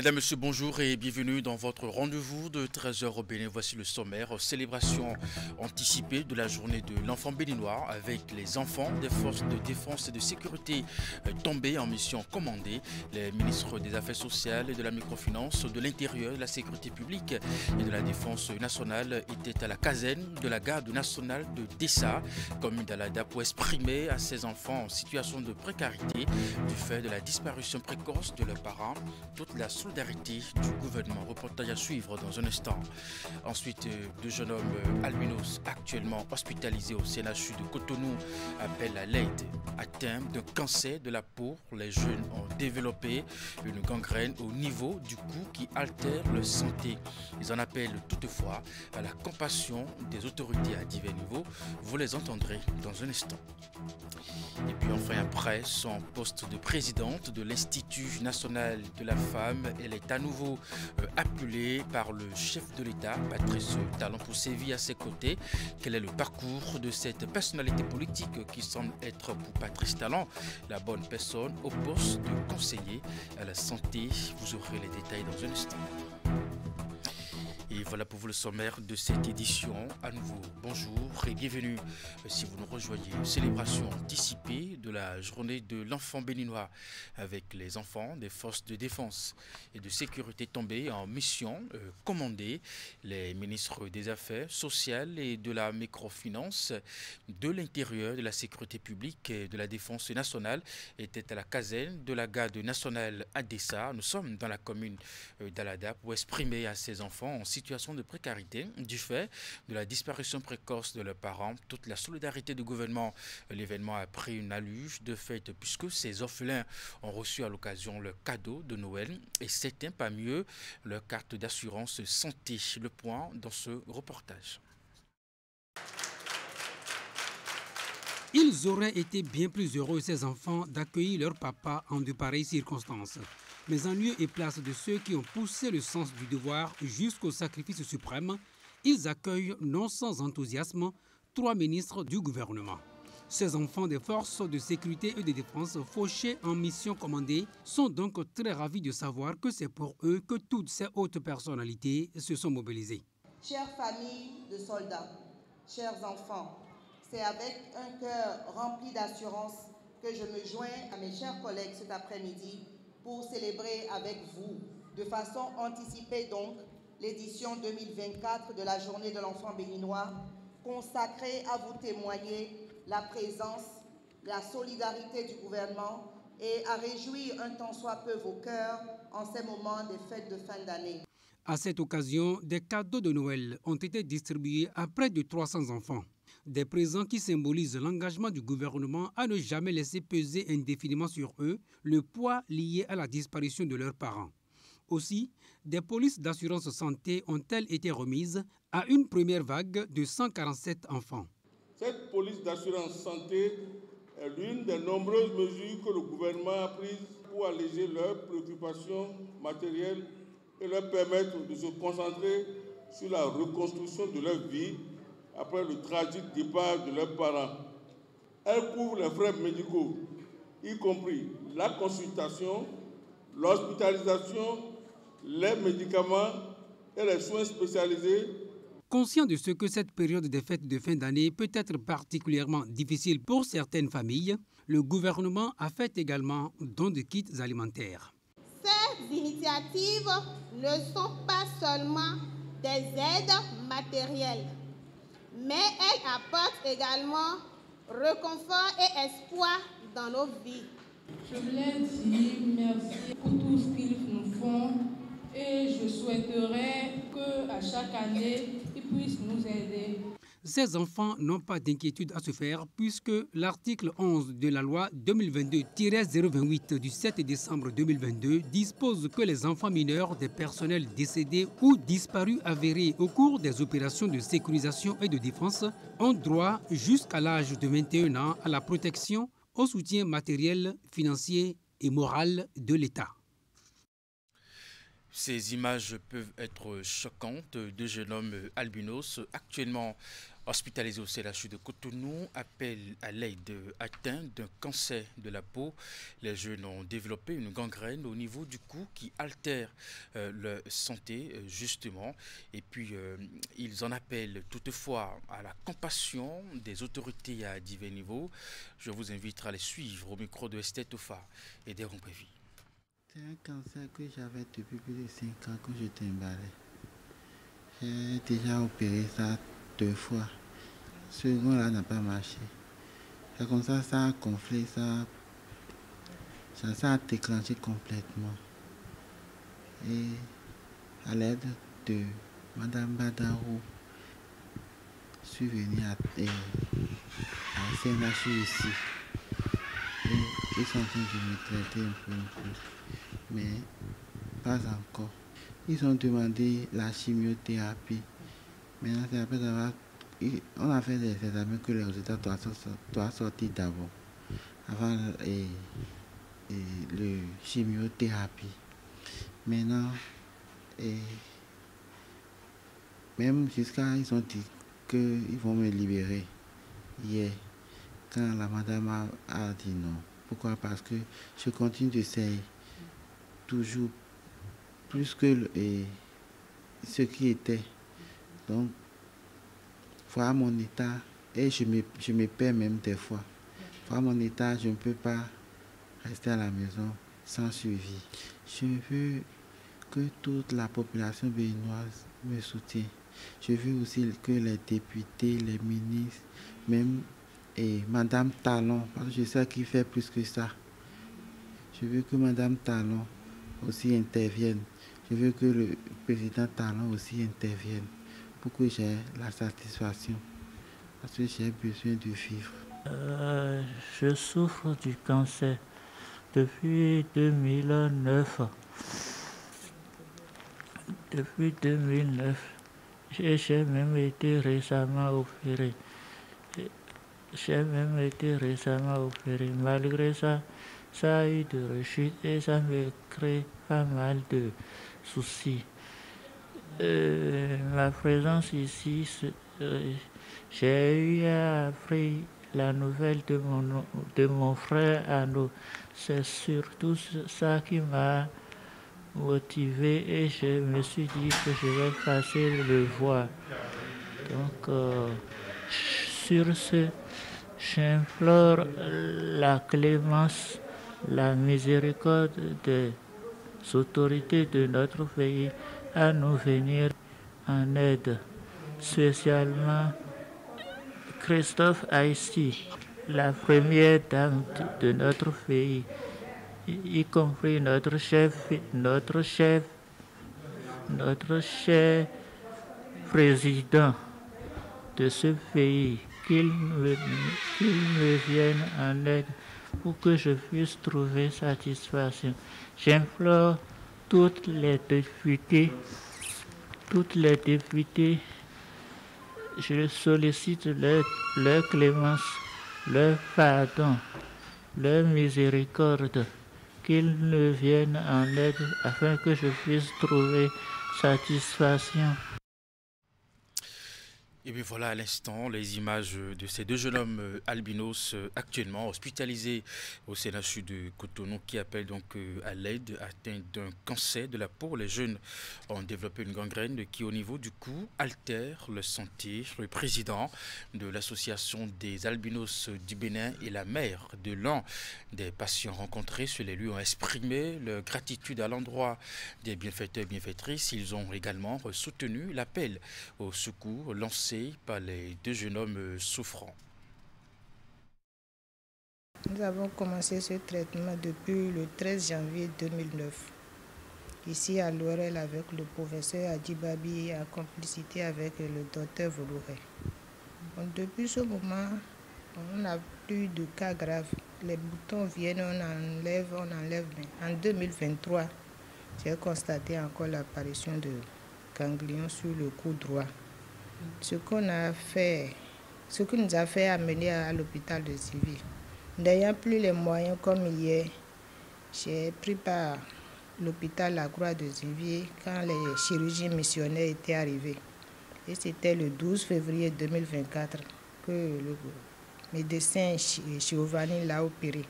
Mesdames, Messieurs, bonjour et bienvenue dans votre rendez-vous de 13 heures au Bénin. Voici le sommaire. Célébration anticipée de la journée de l'enfant béninois avec les enfants des forces de défense et de sécurité tombés en mission commandée. Les ministres des Affaires sociales et de la microfinance, de l'Intérieur, de la sécurité publique et de la défense nationale étaient à la caserne de la garde nationale de Dessa, commune d'Alada, pour exprimer à ces enfants en situation de précarité du fait de la disparition précoce de leurs parents toute la solidarité du gouvernement. Reportage à suivre dans un instant. Ensuite, deux jeunes hommes albinos actuellement hospitalisés au CNHU de Cotonou appellent à l'aide. Atteints d'un cancer de la peau, les jeunes ont développé une gangrène au niveau du cou qui altère leur santé. Ils en appellent toutefois à la compassion des autorités à divers niveaux. Vous les entendrez dans un instant. Et puis enfin, après son poste de présidente de l'Institut national de la femme, elle est à nouveau appelée par le chef de l'État, Patrice Talon, pour sévir à ses côtés. Quel est le parcours de cette personnalité politique qui semble être pour Patrice Talon la bonne personne au poste de conseiller à la santé? Vous aurez les détails dans un instant. Et voilà pour vous le sommaire de cette édition. À nouveau, bonjour et bienvenue si vous nous rejoignez. Célébration anticipée de la journée de l'enfant béninois avec les enfants des forces de défense et de sécurité tombés en mission commandée. Les ministres des Affaires sociales et de la microfinance, de l'Intérieur, de la sécurité publique et de la défense nationale étaient à la caserne de la garde nationale à Dessa. Nous sommes dans la commune d'Alada pour exprimer à ces enfants en situation de précarité du fait de la disparition précoce de leurs parents toute la solidarité du gouvernement. L'événement a pris une allure de fait puisque ces orphelins ont reçu à l'occasion leur cadeau de Noël et certains parmi eux leur carte d'assurance santé. Le point dans ce reportage. Ils auraient été bien plus heureux, ces enfants, d'accueillir leur papa en de pareilles circonstances. Mais en lieu et place de ceux qui ont poussé le sens du devoir jusqu'au sacrifice suprême, ils accueillent, non sans enthousiasme, 3 ministres du gouvernement. Ces enfants des forces de sécurité et de défense fauchés en mission commandée sont donc très ravis de savoir que c'est pour eux que toutes ces hautes personnalités se sont mobilisées. Chères familles de soldats, chers enfants, c'est avec un cœur rempli d'assurance que je me joins à mes chers collègues cet après-midi pour célébrer avec vous, de façon anticipée donc, l'édition 2024 de la Journée de l'enfant béninois, consacrée à vous témoigner la présence, la solidarité du gouvernement et à réjouir un tant soit peu vos cœurs en ces moments des fêtes de fin d'année. À cette occasion, des cadeaux de Noël ont été distribués à près de 300 enfants. Des présents qui symbolisent l'engagement du gouvernement à ne jamais laisser peser indéfiniment sur eux le poids lié à la disparition de leurs parents. Aussi, des polices d'assurance santé ont-elles été remises à une première vague de 147 enfants. Cette police d'assurance santé est l'une des nombreuses mesures que le gouvernement a prises pour alléger leurs préoccupations matérielles et leur permettre de se concentrer sur la reconstruction de leur vie après le tragique départ de leurs parents. Elle couvre les frais médicaux, y compris la consultation, l'hospitalisation, les médicaments et les soins spécialisés. Conscient de ce que cette période des fêtes de fin d'année peut être particulièrement difficile pour certaines familles, le gouvernement a fait également don de kits alimentaires. Ces initiatives ne sont pas seulement des aides matérielles, mais elles apportent également réconfort et espoir dans nos vies. Je voulais dire merci pour tout ce qu'ils nous font et je souhaiterais qu'à chaque année, ils puissent nous aider. Ces enfants n'ont pas d'inquiétude à se faire puisque l'article 11 de la loi 2022-028 du 7 décembre 2022 dispose que les enfants mineurs des personnels décédés ou disparus avérés au cours des opérations de sécurisation et de défense ont droit jusqu'à l'âge de 21 ans à la protection, au soutien matériel, financier et moral de l'État. Ces images peuvent être choquantes. Deux jeunes hommes albinos actuellement Hospitalisé au CHU de Cotonou, appelle à l'aide atteint d'un cancer de la peau. Les jeunes ont développé une gangrène au niveau du cou qui altère leur santé, justement. Et puis, ils en appellent toutefois à la compassion des autorités à divers niveaux. Je vous invite à les suivre au micro de Esther Tofa et des Rompévis. C'est un cancer que j'avais depuis plus de 5 ans quand j'étais emballé. J'ai déjà opéré ça 2 fois. Ce second-là n'a pas marché. C'est comme ça, ça a gonflé, ça a déclenché complètement. Et à l'aide de Madame Badarou, je suis venu à CNHU ici. Et ils sont en train de me traiter un peu, mais pas encore. Ils ont demandé la chimiothérapie. Maintenant, c'est après avoir... On a fait des examens que les résultats doivent sortir d'abord, avant le chimiothérapie. Maintenant, même jusqu'à, ils ont dit qu'ils vont me libérer hier, quand la madame a dit non. Pourquoi? Parce que je continue d'essayer toujours plus que ce qui était. Donc, voir mon état, et je me perds même des fois. Voir mon état, je ne peux pas rester à la maison sans suivi. Je veux que toute la population béninoise me soutienne. Je veux aussi que les députés, les ministres, même Madame Talon, parce que je sais qu'il fait plus que ça. Je veux que Madame Talon aussi intervienne. Je veux que le président Talon aussi intervienne pour que j'ai la satisfaction, parce que j'ai besoin de vivre. Je souffre du cancer depuis 2009. Depuis 2009, j'ai même été récemment opéré. Malgré ça, ça a eu de rechute et ça me crée pas mal de soucis. Ma présence ici, j'ai eu appris la nouvelle de mon frère Arnaud. C'est surtout ça qui m'a motivé et je me suis dit que je vais passer le voir. Donc, sur ce, j'implore la clémence, la miséricorde des autorités de notre pays à nous venir en aide, spécialement Christophe Haïti, la première dame de notre pays, y compris notre cher président de ce pays, qu'il me vienne en aide pour que je puisse trouver satisfaction. J'implore toutes les députés, je sollicite leur clémence, leur pardon, leur miséricorde, qu'ils me viennent en aide afin que je puisse trouver satisfaction. Et bien voilà à l'instant les images de ces deux jeunes hommes albinos actuellement hospitalisés au CHU de Cotonou qui appellent donc à l'aide atteints d'un cancer de la peau. Les jeunes ont développé une gangrène qui au niveau du cou altère leur santé. Le président de l'association des albinos du Bénin et la mère de l'un des patients rencontrés sur les lieux ont exprimé leur gratitude à l'endroit des bienfaiteurs et bienfaitrices. Ils ont également soutenu l'appel au secours lancé par les deux jeunes hommes souffrants. Nous avons commencé ce traitement depuis le 13 janvier 2009, ici à Lorel avec le professeur Adjibabi en complicité avec le docteur Volouré. Depuis ce moment, on n'a plus de cas graves. Les boutons viennent, on enlève. Mais en 2023, j'ai constaté encore l'apparition de ganglions sur le cou droit. Ce qui nous a fait amener à l'hôpital de Zivie. N'ayant plus les moyens comme hier, j'ai pris par l'hôpital La Croix de Zivie quand les chirurgiens missionnaires étaient arrivés. Et c'était le 12 février 2024 que le médecin Giovanni l'a opéré.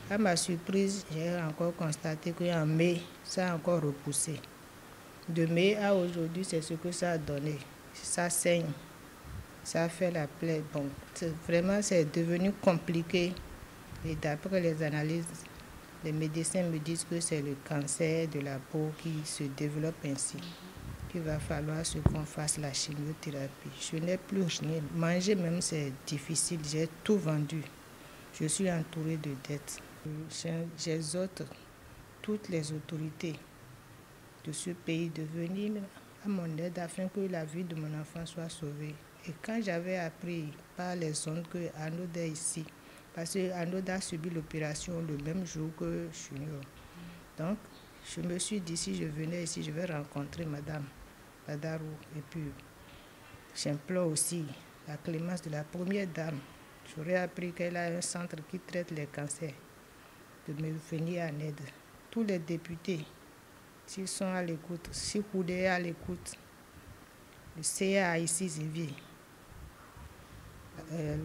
À ma surprise, j'ai encore constaté qu'en mai, ça a encore repoussé. De mai à aujourd'hui, c'est ce que ça a donné. Ça saigne, ça fait la plaie. Bon, vraiment, c'est devenu compliqué. Et d'après les analyses, les médecins me disent que c'est le cancer de la peau qui se développe ainsi. Il va falloir qu'on fasse la chimiothérapie. Je n'ai plus rien. Manger même, c'est difficile. J'ai tout vendu. Je suis entourée de dettes. J'exhorte toutes les autorités de ce pays de venir à mon aide afin que la vie de mon enfant soit sauvée. Et quand j'avais appris par les ondes que Arnaud est ici, parce que Arnaud a subi l'opération le même jour que Junior. Donc, je me suis dit, si je venais ici, je vais rencontrer Madame Badarou. Et puis, j'implore aussi la clémence de la première dame. J'aurais appris qu'elle a un centre qui traite les cancers, de me venir en aide. Tous les députés, s'ils sont à l'écoute, si Koudé est à l'écoute, le CA ici, Xavier,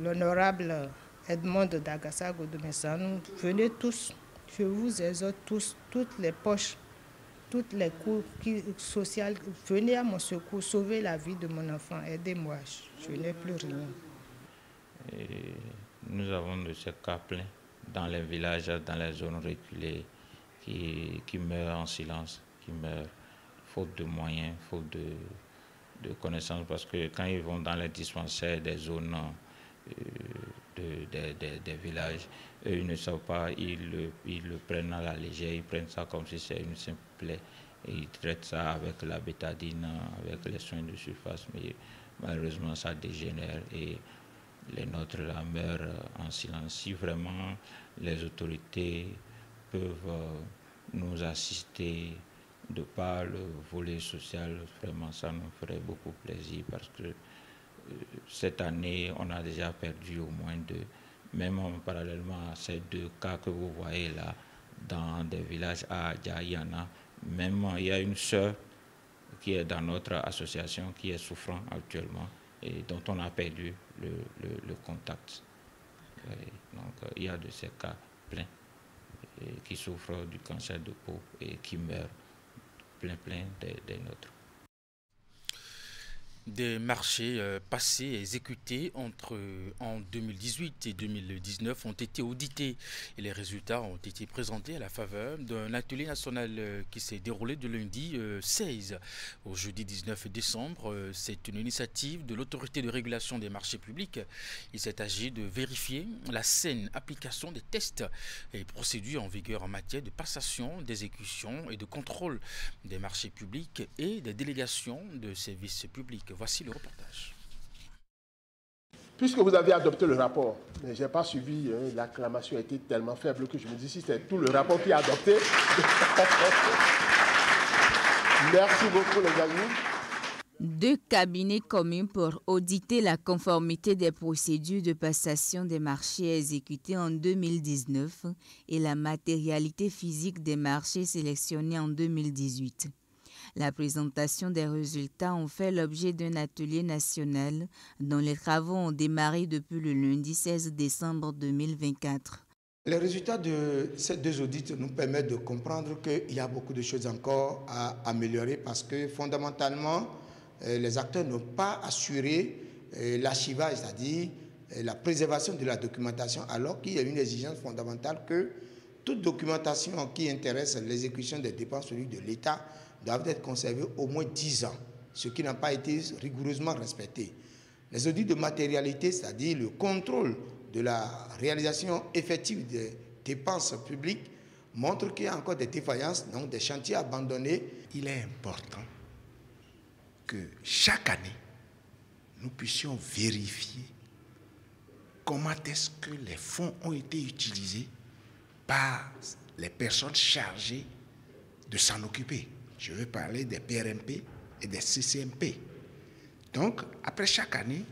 l'honorable Edmond Dagasago de Messanou, venez tous, je vous exhorte tous, toutes les poches, toutes les cours sociales, venez à mon secours, sauvez la vie de mon enfant, aidez-moi, je n'ai plus rien. Et nous avons de ces cas pleins dans les villages, dans les zones reculées, qui meurent en silence, qui meurent faute de moyens, faute de connaissances, parce que quand ils vont dans les dispensaires des zones des villages, eux, ils ne savent pas, ils le prennent à la légère, ils prennent ça comme si c'était une simple plaie, et ils traitent ça avec la bétadine, avec les soins de surface, mais malheureusement ça dégénère et les nôtres là meurent en silence. Si vraiment les autorités peuvent nous assister de par le volet social, vraiment ça nous ferait beaucoup plaisir, parce que cette année, on a déjà perdu au moins 2, même parallèlement à ces 2 cas que vous voyez là, dans des villages à Djaïana. Même il y a une sœur qui est dans notre association qui est souffrant actuellement et dont on a perdu le contact. Et donc il y a de ces cas pleins qui souffrent du cancer de peau et qui meurent plein des nôtres. Des marchés passés et exécutés en 2018 et 2019 ont été audités et les résultats ont été présentés à la faveur d'un atelier national qui s'est déroulé de lundi 16 au jeudi 19 décembre. C'est une initiative de l'autorité de régulation des marchés publics. Il s'est agi de vérifier la saine application des tests et procédures en vigueur en matière de passation, d'exécution et de contrôle des marchés publics et des délégations de services publics. Voici le reportage. Puisque vous avez adopté le rapport, mais je n'ai pas suivi, l'acclamation a été tellement faible que je me dis si c'est tout le rapport qui est adopté. Merci beaucoup les amis. 2 cabinets communs pour auditer la conformité des procédures de passation des marchés exécutés en 2019 et la matérialité physique des marchés sélectionnés en 2018. La présentation des résultats ont fait l'objet d'un atelier national dont les travaux ont démarré depuis le lundi 16 décembre 2024. Les résultats de ces 2 audits nous permettent de comprendre qu'il y a beaucoup de choses encore à améliorer parce que fondamentalement, les acteurs n'ont pas assuré l'archivage, c'est-à-dire la préservation de la documentation, alors qu'il y a une exigence fondamentale que toute documentation qui intéresse l'exécution des dépenses publiques de l'État doivent être conservées au moins 10 ans, ce qui n'a pas été rigoureusement respecté. Les audits de matérialité, c'est-à-dire le contrôle de la réalisation effective des dépenses publiques, montrent qu'il y a encore des défaillances, donc des chantiers abandonnés. Il est important que chaque année, nous puissions vérifier comment est-ce que les fonds ont été utilisés par les personnes chargées de s'en occuper. Je veux parler des PRMP et des CCMP. Donc, après chaque année,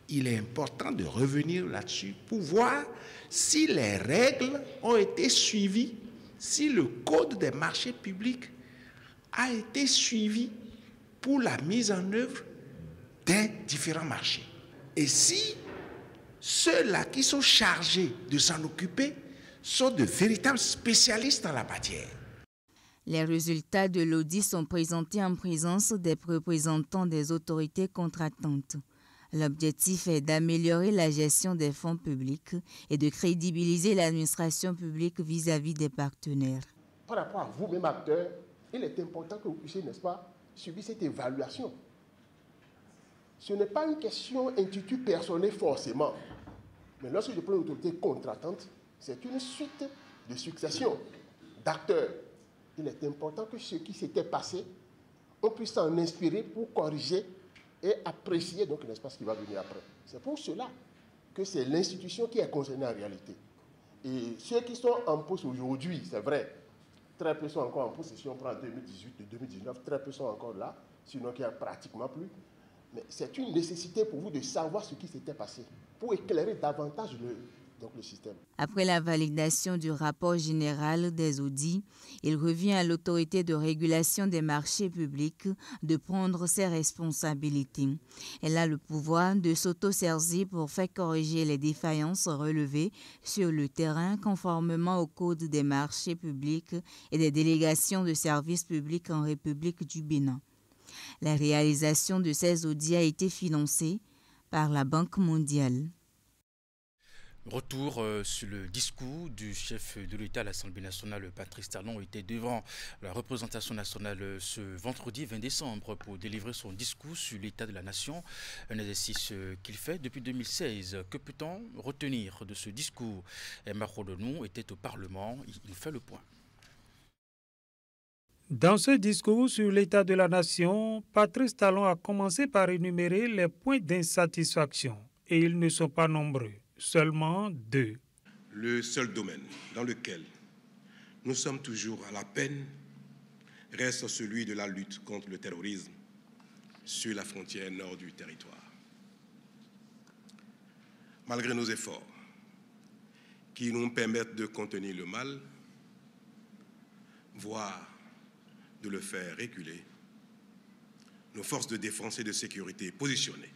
il est important de revenir là-dessus pour voir si les règles ont été suivies, si le code des marchés publics a été suivi pour la mise en œuvre des différents marchés. Et si ceux-là qui sont chargés de s'en occuper sont de véritables spécialistes en la matière. Les résultats de l'audit sont présentés en présence des représentants des autorités contractantes. L'objectif est d'améliorer la gestion des fonds publics et de crédibiliser l'administration publique vis-à-vis des partenaires. Par rapport à vous-même, acteurs, il est important que vous puissiez, n'est-ce pas, subir cette évaluation. Ce n'est pas une question intitulée personnelle forcément, mais lorsque je prends l'autorité contractante, c'est une suite de succession d'acteurs. Il est important que ce qui s'était passé, on puisse s'en inspirer pour corriger et apprécier, donc, n'est-ce pas, ce qui va venir après. C'est pour cela que c'est l'institution qui est concernée en réalité. Et ceux qui sont en poste aujourd'hui, c'est vrai, très peu sont encore en poste. Si on prend 2018 et 2019, très peu sont encore là, sinon qu'il n'y a pratiquement plus. Mais c'est une nécessité pour vous de savoir ce qui s'était passé, pour éclairer davantage le système. Après la validation du rapport général des audits, il revient à l'autorité de régulation des marchés publics de prendre ses responsabilités. Elle a le pouvoir de s'auto-saisir pour faire corriger les défaillances relevées sur le terrain conformément au Code des marchés publics et des délégations de services publics en République du Bénin. La réalisation de ces audits a été financée par la Banque mondiale. Retour sur le discours du chef de l'État à l'Assemblée nationale, Patrice Talon, était devant la représentation nationale ce vendredi 20 décembre pour délivrer son discours sur l'état de la nation, un exercice qu'il fait depuis 2016. Que peut-on retenir de ce discours? Emma Rodonou était au Parlement, il fait le point. Dans ce discours sur l'état de la nation, Patrice Talon a commencé par énumérer les points d'insatisfaction, et ils ne sont pas nombreux. Seulement 2. Le seul domaine dans lequel nous sommes toujours à la peine reste celui de la lutte contre le terrorisme sur la frontière nord du territoire. Malgré nos efforts qui nous permettent de contenir le mal, voire de le faire reculer, nos forces de défense et de sécurité positionnées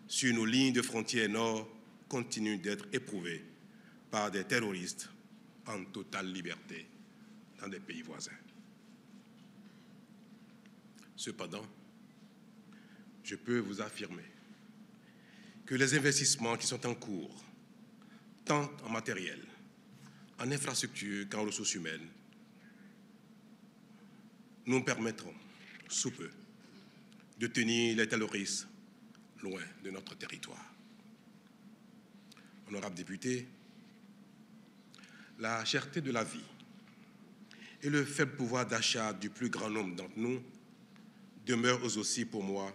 sur nos lignes de frontière nord continue d'être éprouvée par des terroristes en totale liberté dans des pays voisins. Cependant, je peux vous affirmer que les investissements qui sont en cours, tant en matériel, en infrastructure qu'en ressources humaines, nous permettront, sous peu, de tenir les terroristes loin de notre territoire. Honorables députés, la cherté de la vie et le faible pouvoir d'achat du plus grand nombre d'entre nous demeurent aussi pour moi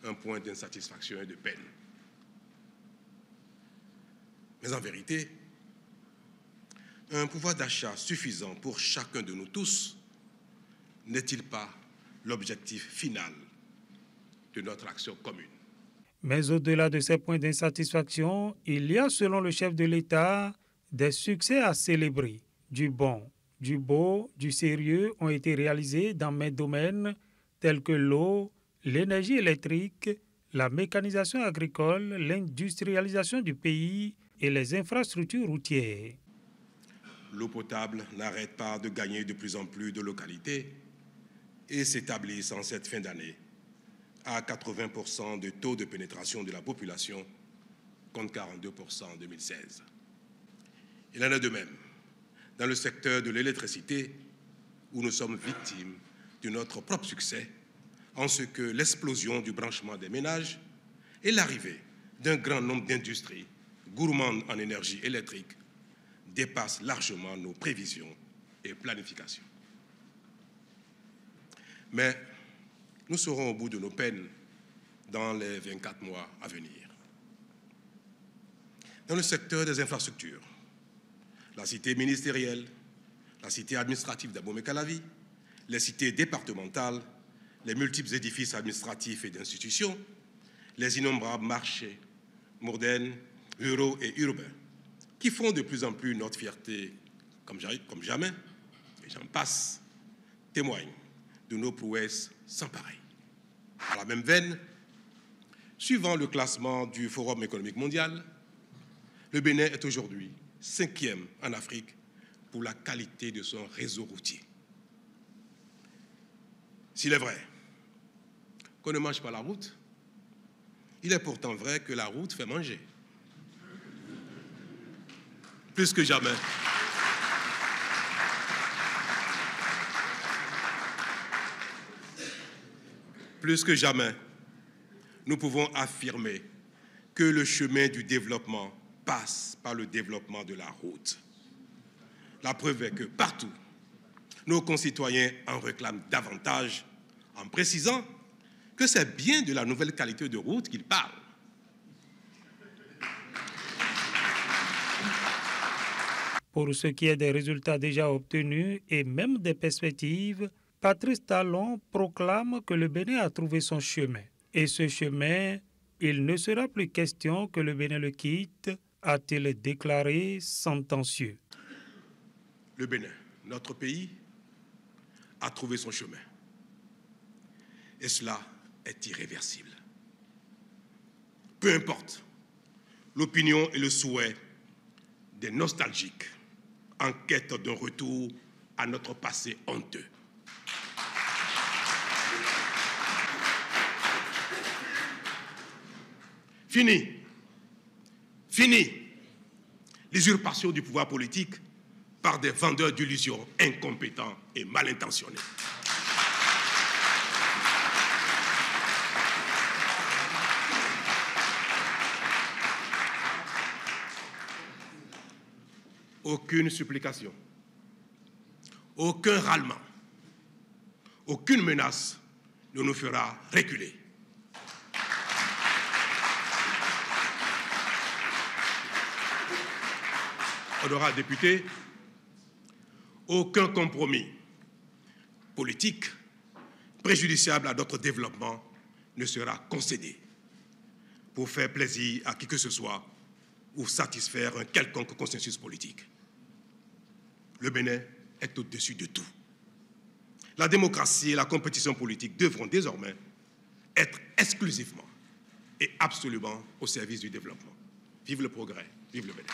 un point d'insatisfaction et de peine. Mais en vérité, un pouvoir d'achat suffisant pour chacun de nous tous n'est-il pas l'objectif final de notre action commune? Mais au-delà de ces points d'insatisfaction, il y a, selon le chef de l'État, des succès à célébrer. Du bon, du beau, du sérieux ont été réalisés dans mes domaines tels que l'eau, l'énergie électrique, la mécanisation agricole, l'industrialisation du pays et les infrastructures routières. L'eau potable n'arrête pas de gagner de plus en plus de localités et s'établit en cette fin d'année à 80% de taux de pénétration de la population, contre 42% en 2016. Il en est de même dans le secteur de l'électricité, où nous sommes victimes de notre propre succès, en ce que l'explosion du branchement des ménages et l'arrivée d'un grand nombre d'industries gourmandes en énergie électrique dépassent largement nos prévisions et planifications. Mais nous serons au bout de nos peines dans les 24 mois à venir. Dans le secteur des infrastructures, la cité ministérielle, la cité administrative d'Abomey-Calavi, les cités départementales, les multiples édifices administratifs et d'institutions, les innombrables marchés modernes, ruraux et urbains, qui font de plus en plus notre fierté comme jamais, et j'en passe, témoignent de nos prouesses sans pareil. À la même veine, Suivant le classement du Forum économique mondial, le Bénin est aujourd'hui 5e en Afrique pour la qualité de son réseau routier. S'il est vrai qu'on ne mange pas la route, il est pourtant vrai que la route fait manger. Plus que jamais. Plus que jamais, nous pouvons affirmer que le chemin du développement passe par le développement de la route. La preuve est que partout, nos concitoyens en réclament davantage en précisant que c'est bien de la nouvelle qualité de route qu'ils parlent. Pour ce qui est des résultats déjà obtenus et même des perspectives, Patrice Talon proclame que le Bénin a trouvé son chemin. Et ce chemin, il ne sera plus question que le Bénin le quitte, a-t-il déclaré sentencieux. Le Bénin, notre pays, a trouvé son chemin. Et cela est irréversible. Peu importe l'opinion et le souhait des nostalgiques en quête d'un retour à notre passé honteux. Fini l'usurpation du pouvoir politique par des vendeurs d'illusions incompétents et mal intentionnés. Aucune supplication, aucun râlement, aucune menace ne nous fera reculer. Honorables députés, aucun compromis politique préjudiciable à notre développement ne sera concédé pour faire plaisir à qui que ce soit ou satisfaire un quelconque consensus politique. Le Bénin est au-dessus de tout. La démocratie et la compétition politique devront désormais être exclusivement et absolument au service du développement. Vive le progrès, vive le Bénin.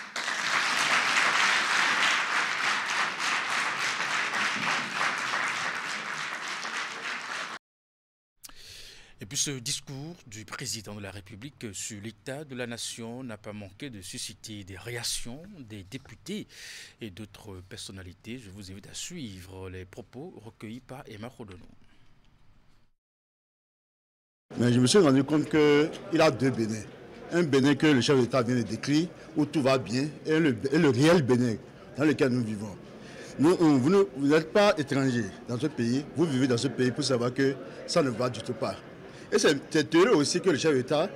Et puis ce discours du président de la République sur l'état de la nation n'a pas manqué de susciter des réactions des députés et d'autres personnalités. Je vous invite à suivre les propos recueillis par Emma Rodono. Mais je me suis rendu compte qu'il a deux Bénins. Un Bénin que le chef d'État vient de décrire, où tout va bien, et le réel Bénin dans lequel nous vivons. Vous n'êtes pas étranger dans ce pays, vous vivez dans ce pays pour savoir que ça ne va du tout pas. Et c'est heureux aussi que le chef d'État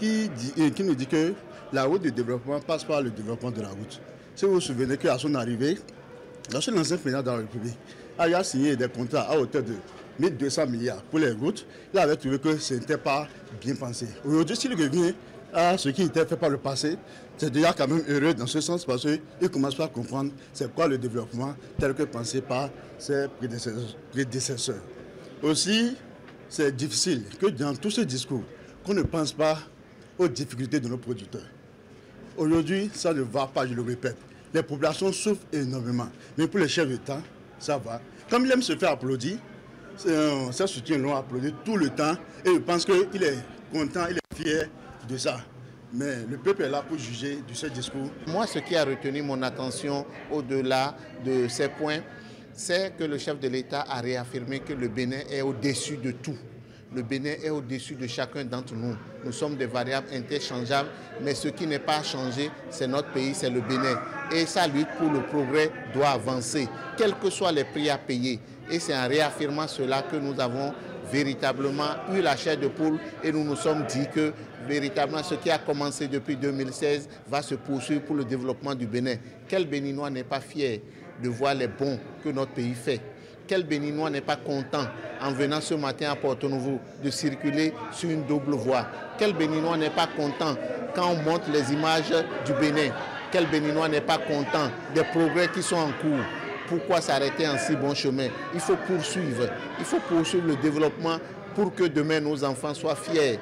qui nous dit que la route du développement passe par le développement de la route. Si vous vous souvenez qu'à son arrivée, lorsque l'ancien président de la République a signé des contrats à hauteur de 1200 milliards pour les routes, il avait trouvé que ce n'était pas bien pensé. Aujourd'hui, s'il revient à ce qui était fait par le passé, c'est déjà quand même heureux dans ce sens parce qu'il commence à comprendre c'est quoi le développement tel que pensé par ses prédécesseurs. Aussi, c'est difficile que dans tout ce discours, qu'on ne pense pas aux difficultés de nos producteurs. Aujourd'hui, ça ne va pas, je le répète. Les populations souffrent énormément. Mais pour les chefs d'État, ça va. Comme il aime se faire applaudir, ses soutiens l'ont applaudi tout le temps et je pense qu'il est content, il est fier de ça. Mais le peuple est là pour juger de ce discours. Moi, ce qui a retenu mon attention au-delà de ces points, c'est que le chef de l'État a réaffirmé que le Bénin est au-dessus de tout. Le Bénin est au-dessus de chacun d'entre nous. Nous sommes des variables interchangeables, mais ce qui n'est pas changé, c'est notre pays, c'est le Bénin. Et sa lutte pour le progrès doit avancer, quels que soient les prix à payer. Et c'est en réaffirmant cela que nous avons véritablement eu la chair de poule et nous nous sommes dit que véritablement ce qui a commencé depuis 2016 va se poursuivre pour le développement du Bénin. Quel Béninois n'est pas fier de voir les bons que notre pays fait? Quel Béninois n'est pas content en venant ce matin à Porto Novo de circuler sur une double voie? Quel Béninois n'est pas content quand on montre les images du Bénin? Quel Béninois n'est pas content des progrès qui sont en cours? Pourquoi s'arrêter en si bon chemin? Il faut poursuivre le développement pour que demain nos enfants soient fiers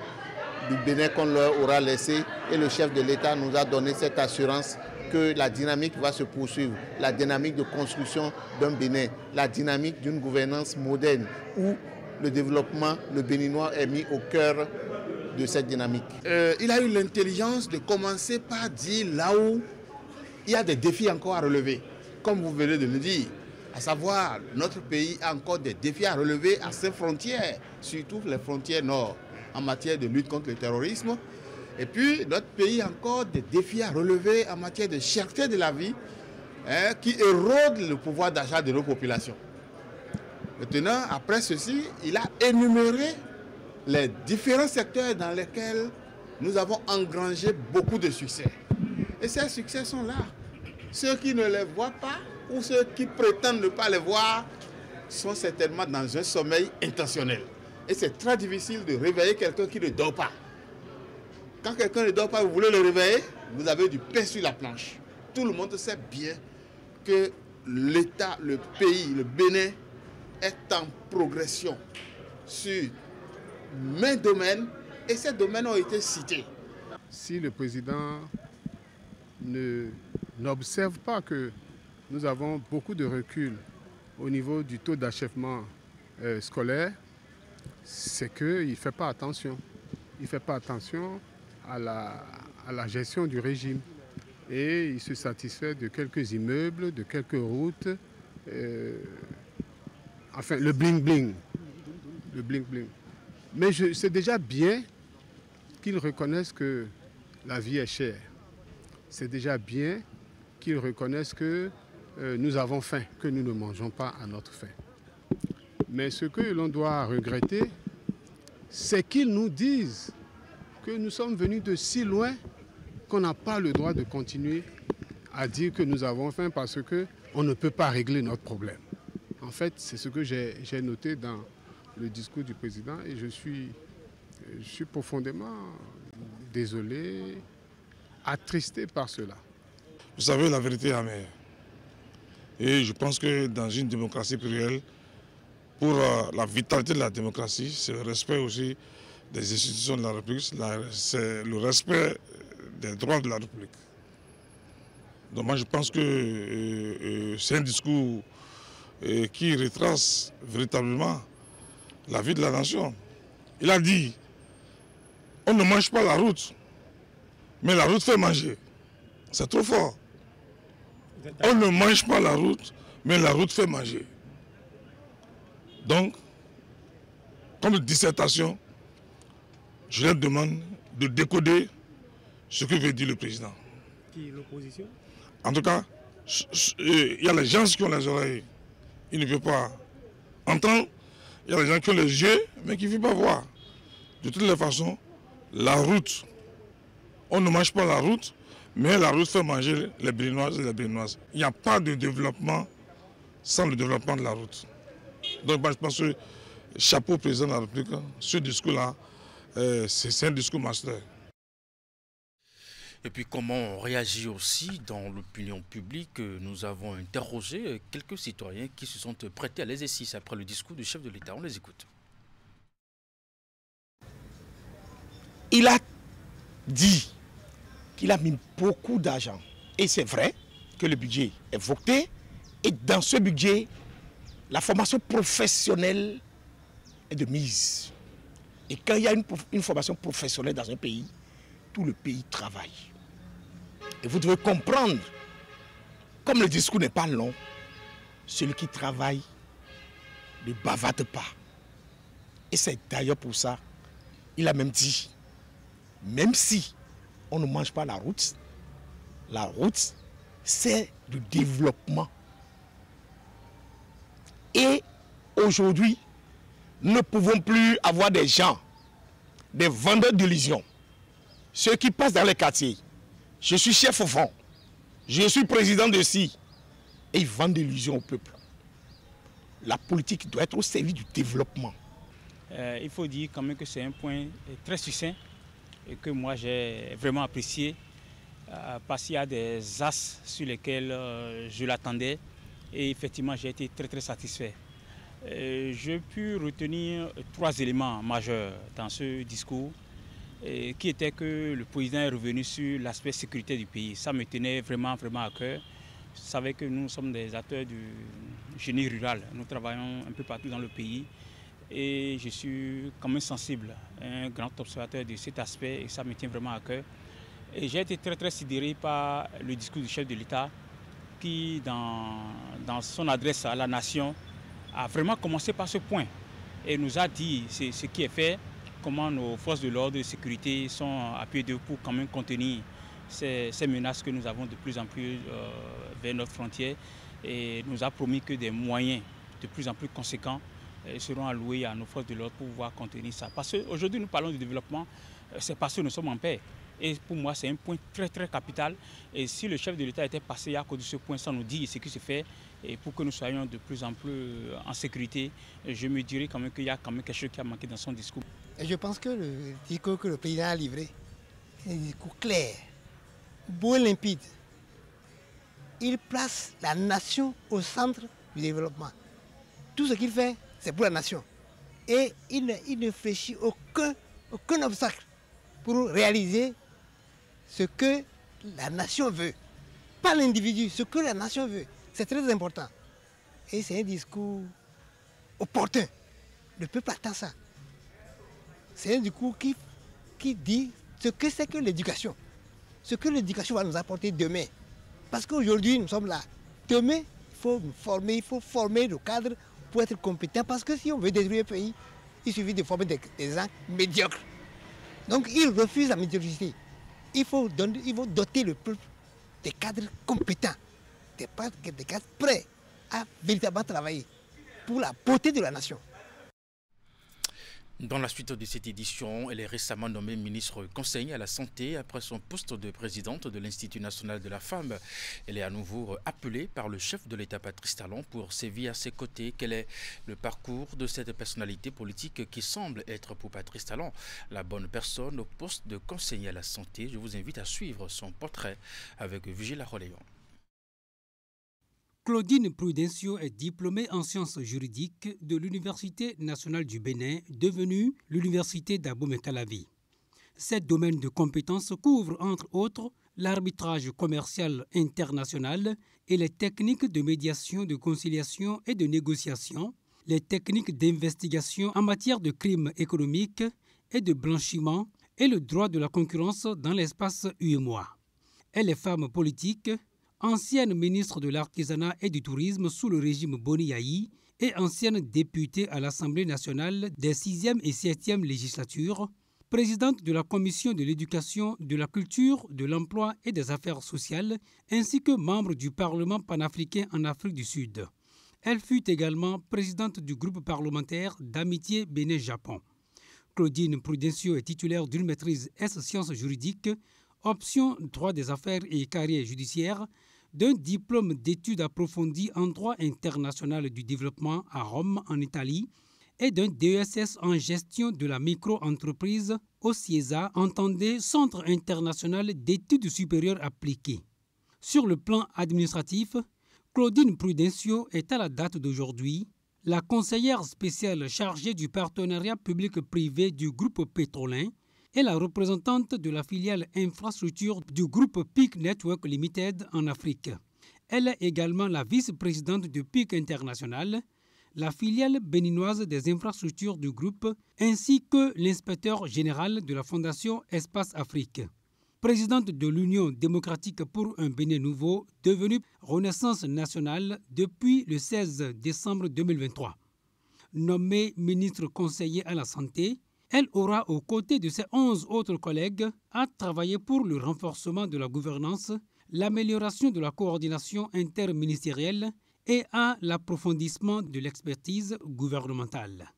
du Bénin qu'on leur aura laissé et le chef de l'État nous a donné cette assurance que la dynamique va se poursuivre, la dynamique de construction d'un Bénin, la dynamique d'une gouvernance moderne où le développement, le béninois est mis au cœur de cette dynamique. Il a eu l'intelligence de commencer par dire là où il y a des défis encore à relever, comme vous venez de le dire, à savoir notre pays a encore des défis à relever à ses frontières, surtout les frontières nord, en matière de lutte contre le terrorisme. Et puis, notre pays a encore des défis à relever en matière de cherté de la vie qui érodent le pouvoir d'achat de nos populations. Maintenant, après ceci, il a énuméré les différents secteurs dans lesquels nous avons engrangé beaucoup de succès. Et ces succès sont là. Ceux qui ne les voient pas ou ceux qui prétendent ne pas les voir sont certainement dans un sommeil intentionnel. Et c'est très difficile de réveiller quelqu'un qui ne dort pas. Quand quelqu'un ne dort pas, vous voulez le réveiller, vous avez du pain sur la planche. Tout le monde sait bien que l'État, le pays, le Bénin est en progression sur maints domaines et ces domaines ont été cités. Si le président n'observe pas que nous avons beaucoup de recul au niveau du taux d'achèvement scolaire, c'est qu'il ne fait pas attention. Il ne fait pas attention à la gestion du régime. Et il se satisfait de quelques immeubles, de quelques routes, enfin le bling-bling. Le bling-bling. Mais c'est déjà bien qu'ils reconnaissent que la vie est chère. C'est déjà bien qu'ils reconnaissent que nous avons faim, que nous ne mangeons pas à notre faim. Mais ce que l'on doit regretter, c'est qu'ils nous disent que nous sommes venus de si loin qu'on n'a pas le droit de continuer à dire que nous avons faim parce qu'on ne peut pas régler notre problème. En fait, c'est ce que j'ai noté dans le discours du président et je suis profondément désolé, attristé par cela. Vous savez, la vérité est amère. Et je pense que dans une démocratie plurielle, pour la vitalité de la démocratie, c'est le respect aussi des institutions de la République, c'est le respect des droits de la République. Donc moi je pense que c'est un discours qui retrace véritablement la vie de la nation. Il a dit, on ne mange pas la route, mais la route fait manger. C'est trop fort. On ne mange pas la route, mais la route fait manger. Donc, comme dissertation, je leur demande de décoder ce que veut dire le président. Qui est l'opposition? En tout cas, il y a les gens qui ont les oreilles, ils ne peuvent pas entendre. Il y a les gens qui ont les yeux, mais qui ne veulent pas voir. De toutes les façons, la route, on ne mange pas la route, mais la route fait manger les Béninoises et les Béninoises. Il n'y a pas de développement sans le développement de la route. Donc moi, je pense que chapeau au président de la République, ce discours-là, c'est un discours master. Et puis comment on réagit aussi dans l'opinion publique? Nous avons interrogé quelques citoyens qui se sont prêtés à l'exercice après le discours du chef de l'État. On les écoute. Il a dit qu'il a mis beaucoup d'argent. Et c'est vrai que le budget est voté. Et dans ce budget, la formation professionnelle est de mise. Et quand il y a une formation professionnelle dans un pays, tout le pays travaille. Et vous devez comprendre, comme le discours n'est pas long, celui qui travaille ne bavarde pas. Et c'est d'ailleurs pour ça, il a même dit, même si on ne mange pas la route, c'est du développement. Et aujourd'hui, nous ne pouvons plus avoir des gens, des vendeurs d'illusions, ceux qui passent dans les quartiers. Je suis chef au fond, je suis président de ci, et ils vendent des illusions au peuple. La politique doit être au service du développement. Il faut dire quand même que c'est un point très succinct et que moi j'ai vraiment apprécié parce qu'il y a des axes sur lesquels je l'attendais et effectivement j'ai été très satisfait. J'ai pu retenir 3 éléments majeurs dans ce discours. qui était que le président est revenu sur l'aspect sécurité du pays. Ça me tenait vraiment, vraiment à cœur. Vous savez que nous sommes des acteurs du génie rural. Nous travaillons un peu partout dans le pays et je suis quand même sensible, un grand observateur de cet aspect et ça me tient vraiment à cœur. Et j'ai été très, très sidéré par le discours du chef de l'État qui, dans son adresse à la nation, a vraiment commencé par ce point et nous a dit ce qui est fait, comment nos forces de l'ordre et de sécurité sont à pied d'œuvre pour quand même contenir ces menaces que nous avons de plus en plus vers notre frontière et nous a promis que des moyens de plus en plus conséquents seront alloués à nos forces de l'ordre pour pouvoir contenir ça. Parce qu'aujourd'hui nous parlons de développement, c'est parce que nous sommes en paix. Et pour moi, c'est un point très très capital. Et si le chef de l'État était passé à cause de ce point sans nous dire ce qui se fait, et pour que nous soyons de plus en plus en sécurité, je me dirais quand même qu'il y a quand même quelque chose qui a manqué dans son discours. Et je pense que le discours que le président a livré, c'est un discours clair, beau et limpide. Il place la nation au centre du développement. Tout ce qu'il fait, c'est pour la nation. Et il ne fléchit aucun obstacle pour réaliser ce que la nation veut. Pas l'individu, ce que la nation veut. C'est très important. Et c'est un discours opportun. Le peuple attend ça. C'est un discours qui dit ce que c'est que l'éducation. Ce que l'éducation va nous apporter demain. Parce qu'aujourd'hui, nous sommes là. Demain, il faut former le cadre pour être compétent. Parce que si on veut détruire le pays, il suffit de former des gens médiocres. Donc il refuse la médiocrité. Il faut doter le peuple des cadres compétents, des cadres prêts à véritablement travailler pour la beauté de la nation. Dans la suite de cette édition, elle est récemment nommée ministre conseil à la santé après son poste de présidente de l'Institut national de la femme. Elle est à nouveau appelée par le chef de l'État Patrice Talon pour sévir à ses côtés. Quel est le parcours de cette personnalité politique qui semble être pour Patrice Talon la bonne personne au poste de conseiller à la santé? Je vous invite à suivre son portrait avec Vigila Roléon. Claudine Prudencio est diplômée en sciences juridiques de l'Université nationale du Bénin, devenue l'Université d'Abomey-Calavi. Ces domaines de compétences couvrent entre autres l'arbitrage commercial international et les techniques de médiation, de conciliation et de négociation, les techniques d'investigation en matière de crimes économiques et de blanchiment et le droit de la concurrence dans l'espace UEMOA. Elle est femme politique, ancienne ministre de l'Artisanat et du Tourisme sous le régime Boni Yayi et ancienne députée à l'Assemblée nationale des 6e et 7e législatures, présidente de la Commission de l'éducation, de la culture, de l'emploi et des affaires sociales, ainsi que membre du Parlement panafricain en Afrique du Sud. Elle fut également présidente du groupe parlementaire d'amitié Bénin-Japon. Claudine Prudencio est titulaire d'une maîtrise S sciences juridiques, option droit des affaires et carrière judiciaire, d'un diplôme d'études approfondies en droit international du développement à Rome, en Italie, et d'un DESS en gestion de la micro-entreprise au CIESA, entendez Centre international d'études supérieures appliquées. Sur le plan administratif, Claudine Prudencio est à la date d'aujourd'hui la conseillère spéciale chargée du partenariat public-privé du groupe pétrolin et la représentante de la filiale infrastructure du groupe PIC Network Limited en Afrique. Elle est également la vice-présidente de PIC International, la filiale béninoise des infrastructures du groupe, ainsi que l'inspecteur général de la Fondation Espace Afrique. Présidente de l'Union démocratique pour un Bénin nouveau, devenue Renaissance nationale depuis le 16 décembre 2023. Nommée ministre conseiller à la santé, elle aura aux côtés de ses 11 autres collègues à travailler pour le renforcement de la gouvernance, l'amélioration de la coordination interministérielle et à l'approfondissement de l'expertise gouvernementale.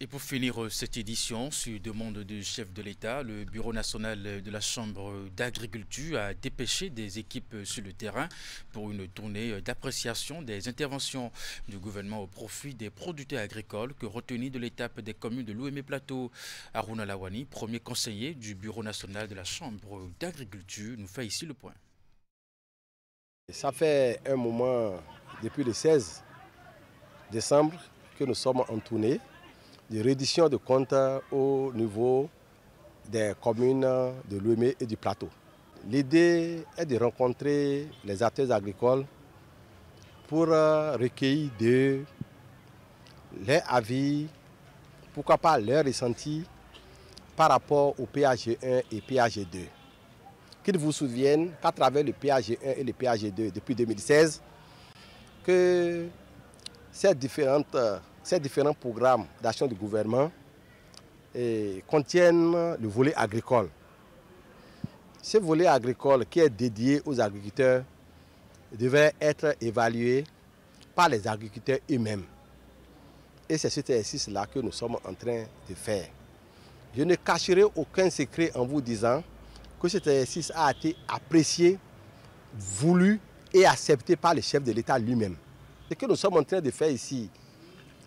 Et pour finir cette édition, sur demande du chef de l'État, le Bureau national de la Chambre d'agriculture a dépêché des équipes sur le terrain pour une tournée d'appréciation des interventions du gouvernement au profit des producteurs agricoles que retenu de l'étape des communes de l'Ouémé Plateau. Aruna Lawani, premier conseiller du Bureau national de la Chambre d'agriculture, nous fait ici le point. Ça fait un moment, depuis le 16 décembre, que nous sommes en tournée de reddition de comptes au niveau des communes de Lomé et du Plateau. L'idée est de rencontrer les acteurs agricoles pour recueillir leurs avis, pourquoi pas leurs ressentis par rapport au PAG1 et PAG2. Qu'ils vous souviennent qu'à travers le PAG1 et le PAG2 depuis 2016, que ces différents programmes d'action du gouvernement contiennent le volet agricole. Ce volet agricole qui est dédié aux agriculteurs devrait être évalué par les agriculteurs eux-mêmes. Et c'est cet exercice-là que nous sommes en train de faire. Je ne cacherai aucun secret en vous disant que cet exercice a été apprécié, voulu et accepté par le chef de l'État lui-même. Ce que nous sommes en train de faire ici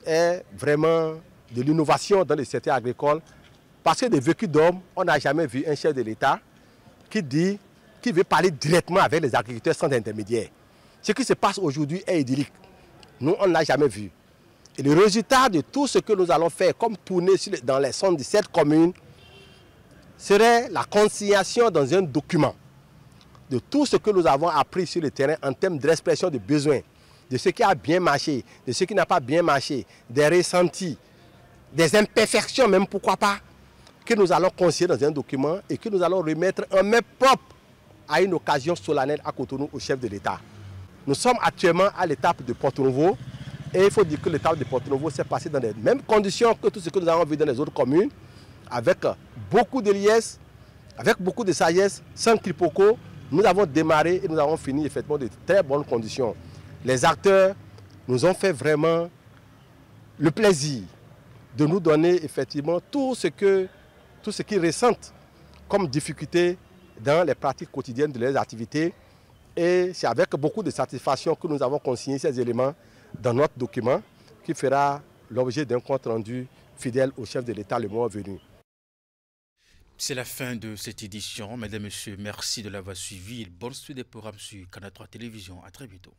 est vraiment de l'innovation dans le secteur agricole, parce que de vécu d'homme, on n'a jamais vu un chef de l'État qui veut parler directement avec les agriculteurs sans intermédiaire. Ce qui se passe aujourd'hui est idyllique. Nous, on ne l'a jamais vu. Et le résultat de tout ce que nous allons faire comme tournée dans les 117 communes serait la consignation dans un document de tout ce que nous avons appris sur le terrain en termes d'expression de besoins, de ce qui a bien marché, de ce qui n'a pas bien marché, des ressentis, des imperfections même, pourquoi pas, que nous allons consigner dans un document et que nous allons remettre en main propre à une occasion solennelle à Cotonou au chef de l'État. Nous sommes actuellement à l'étape de Porto-Novo et il faut dire que l'étape de Porto-Novo s'est passée dans les mêmes conditions que tout ce que nous avons vu dans les autres communes, avec beaucoup de liesse, avec beaucoup de sagesse, sans quiproquo. Nous avons démarré et nous avons fini effectivement de très bonnes conditions. Les acteurs nous ont fait vraiment le plaisir de nous donner effectivement tout ce qu'ils ressentent comme difficulté dans les pratiques quotidiennes de leurs activités. Et c'est avec beaucoup de satisfaction que nous avons consigné ces éléments dans notre document qui fera l'objet d'un compte rendu fidèle au chef de l'État le mois venu. C'est la fin de cette édition. Mesdames et messieurs, merci de l'avoir suivi. Bonne suite des programmes sur Canal 3 Télévision. À très bientôt.